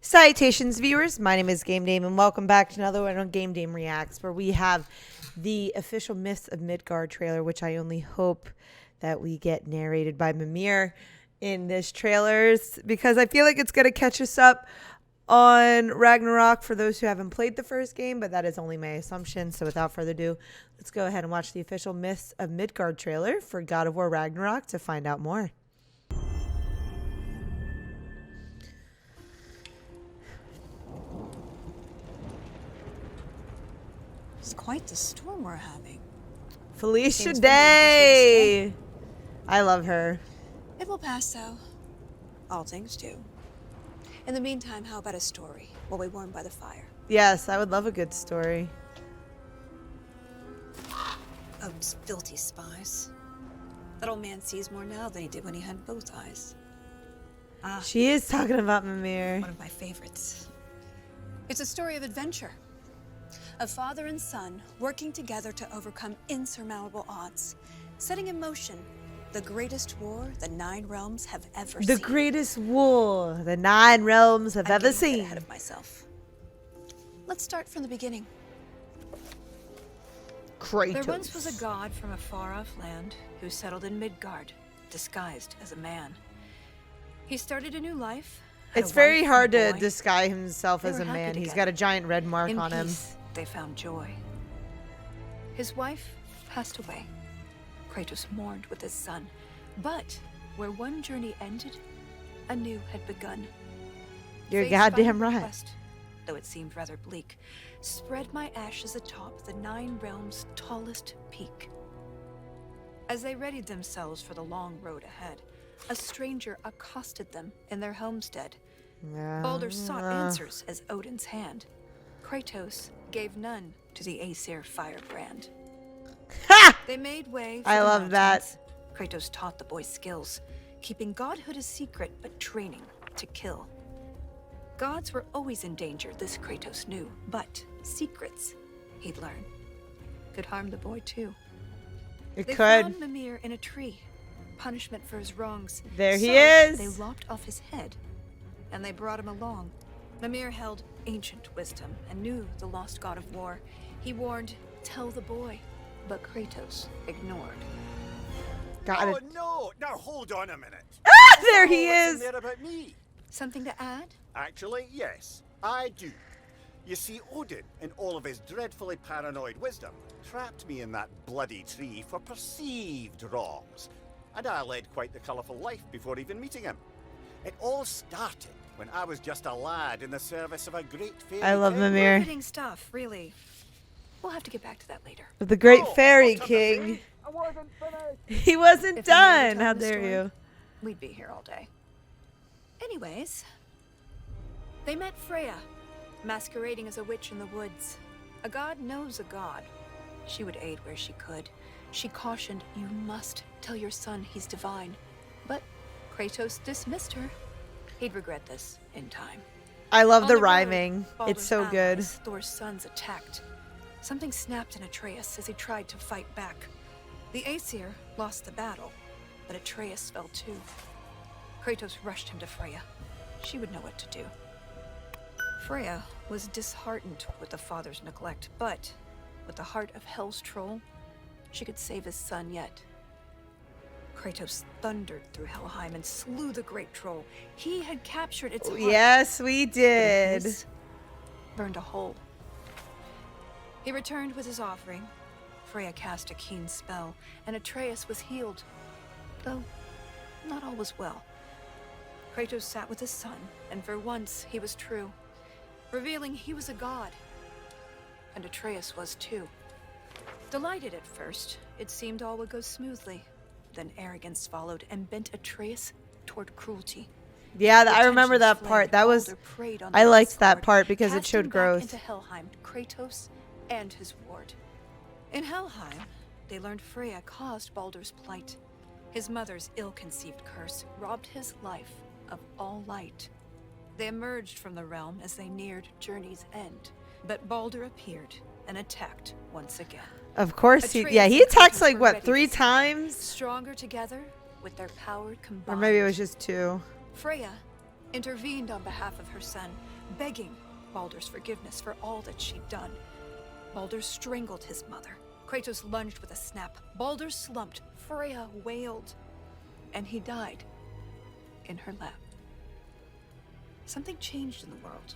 Salutations, viewers. My name is GameDame, and welcome back to another one on GameDame Reacts, where we have the official Myths of Midgard trailer, which I only hope that we get narrated by Mimir in this trailer, because I feel like it's going to catch us up on Ragnarok for those who haven't played the first game, but that is only my assumption. So without further ado, let's go ahead and watch the official Myths of Midgard trailer for God of War Ragnarok to find out more. It's quite the storm we're having. Felicia Day! I love her. It will pass, though. All things do. In the meantime, how about a story while we warm by the fire? Yes, I would love a good story. Odin's filthy spies. That old man sees more now than he did when he had both eyes. She is talking about Mimir. One of my favorites. It's a story of adventure. A father and son working together to overcome insurmountable odds, setting in motion the greatest war the 9 realms have ever seen. The greatest war the 9 realms have ever seen. Ahead of myself. Let's start from the beginning. Kratos. There once was a god from a far-off land who settled in Midgard, disguised as a man. He started a new life. It's very hard to disguise himself as a man. He's got a giant red mark on him. They found joy. His wife passed away. Kratos mourned with his son. But where one journey ended, a new had begun. You're Fate's goddamn final right. quest, though it seemed rather bleak, spread my ashes atop the 9 realms' tallest peak. As they readied themselves for the long road ahead, a stranger accosted them in their homestead. Baldur sought answers as Odin's hand. Kratos gave none to the Aesir firebrand. Ha! They made way for I the love that. mountains. Kratos taught the boy skills, keeping godhood a secret but training to kill. Gods were always in danger, this Kratos knew, but secrets he'd learn could harm the boy too. It They could. found Mimir in a tree, punishment for his wrongs. There he So is. They lopped off his head, and they brought him along. Mimir held ancient wisdom and knew the lost god of war. He warned, "Tell the boy," but Kratos ignored. Got Oh it. no! Now hold on a minute. Ah, there he What's in is. there about me? Something to add? Actually, yes, I do. You see, Odin, in all of his dreadfully paranoid wisdom, trapped me in that bloody tree for perceived wrongs, and I led quite the colourful life before even meeting him. It all started when I was just a lad in the service of a great fairy. I love king. Mimir. Riveting stuff, really. We'll have to get back to that later. The great Oh, fairy what's on the king. tree? I wasn't finished. He wasn't If we never done. tell How the dare story, you? We'd be here all day. Anyways, they met Freya, masquerading as a witch in the woods. A god knows a god. She would aid where she could. She cautioned, "You must tell your son he's divine." But Kratos dismissed her. He'd regret this in time. I love On the road, rhyming. It's Baldur's so good. allies, Thor's sons attacked. Something snapped in Atreus as he tried to fight back. The Aesir lost the battle, but Atreus fell too. Kratos rushed him to Freya. She would know what to do. Freya was disheartened with the father's neglect, but with the heart of Hell's troll, she could save his son yet. Kratos thundered through Helheim and slew the great troll. He had captured its heart. Yes, we did. His burned a hole. He returned with his offering. Freya cast a keen spell, and Atreus was healed. Though, not all was well. Kratos sat with his son, and for once he was true, revealing he was a god. And Atreus was too. Delighted at first, it seemed all would go smoothly. Then arrogance followed and bent Atreus toward cruelty. Yeah, I The remember tensions that part. flared. That was. Baldur preyed on I the liked that discord, part because it casting showed back growth. into Helheim, Kratos and his ward. In Helheim, they learned Freya caused Baldur's plight. His mother's ill-conceived curse robbed his life of all light. They emerged from the realm as they neared journey's end, but Baldur appeared and attacked once again. Of course, he. Atreus Yeah, he and attacks Kratos like were what, ready 3 to fight. times, Stronger together with their power combined. or maybe it was just 2. Freya intervened on behalf of her son, begging Baldur's forgiveness for all that she'd done. Baldur strangled his mother. Kratos lunged with a snap. Baldur slumped. Freya wailed. And he died in her lap. Something changed in the world.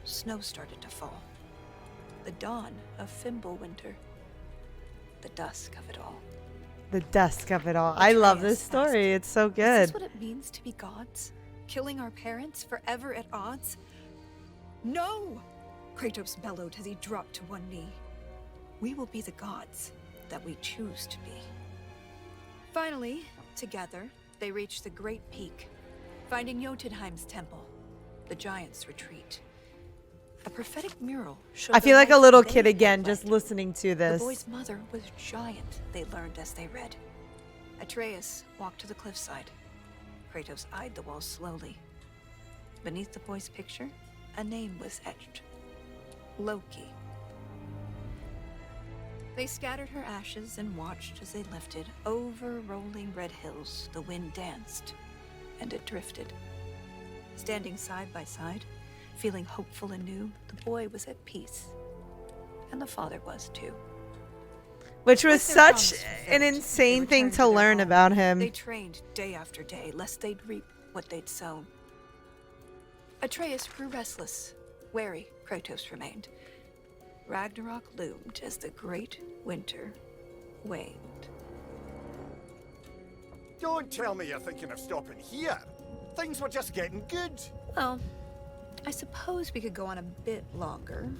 Snow started to fall. The dawn of Fimbulwinter. The dusk of it all. The dusk of it all. I love this story. It's so Is good. this what it means to be gods? Killing our parents forever at odds? No! Kratos bellowed as he dropped to one knee. We will be the gods that we choose to be. Finally, together, they reached the Great Peak, finding Jotunheim's temple, the giants' retreat. A prophetic mural showed I feel the like a life little they kid had again led. just listening to The this. boy's mother was giant, they learned as they read. Atreus walked to the cliffside. Kratos eyed the wall slowly. Beneath the boy's picture, a name was etched. Loki. They scattered her ashes and watched as they lifted over rolling red hills. The wind danced, and it drifted. Standing side by side, feeling hopeful and new, the boy was at peace. And the father was too. Which was With their such promise an fulfilled, insane they thing returned to their learn home. about They him. trained day after day, lest they'd reap what they'd sown. Atreus grew restless. Wary, Kratos remained. Ragnarok loomed as the great winter waned. Don't tell me you're thinking of stopping here. Things were just getting good. Well, I suppose we could go on a bit longer.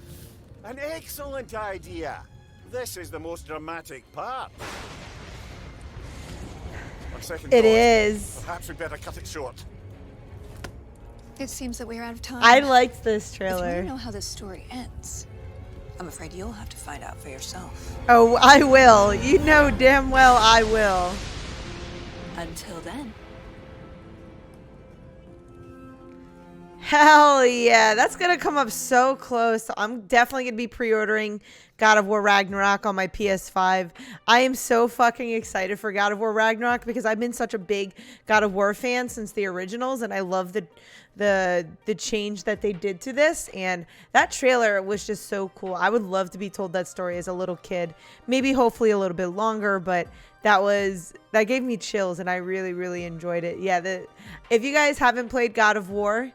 An excellent idea. This is the most dramatic part. On second It thought, is. perhaps we'd better cut it short. It seems that we're out of time. I liked this If you want trailer. to know how this story ends, I'm afraid you'll have to find out for yourself. Oh, I will. You know damn well I will. Until then. Hell yeah. That's going to come up so close. I'm definitely going to be pre-ordering God of War Ragnarok on my PS5. I am so fucking excited for God of War Ragnarok because I've been such a big God of War fan since the originals, and I love the change that they did to this, and that trailer was just so cool. I would love to be told that story as a little kid, maybe hopefully a little bit longer, but that gave me chills, and I really enjoyed it. Yeah, if you guys haven't played God of War,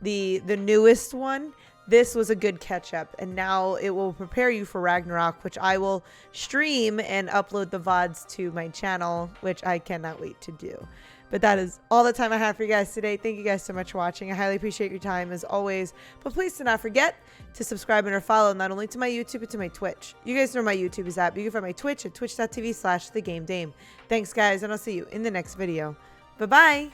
the newest one, this was a good catch up, and now it will prepare you for Ragnarok, which I will stream and upload the VODs to my channel, which I cannot wait to do. But that is all the time I have for you guys today. Thank you guys so much for watching. I highly appreciate your time as always. But please do not forget to subscribe and or follow not only to my YouTube, but to my Twitch. You guys know where my YouTube is at. But you can find my Twitch at twitch.tv/thegamedame. Thanks, guys, and I'll see you in the next video. Bye-bye.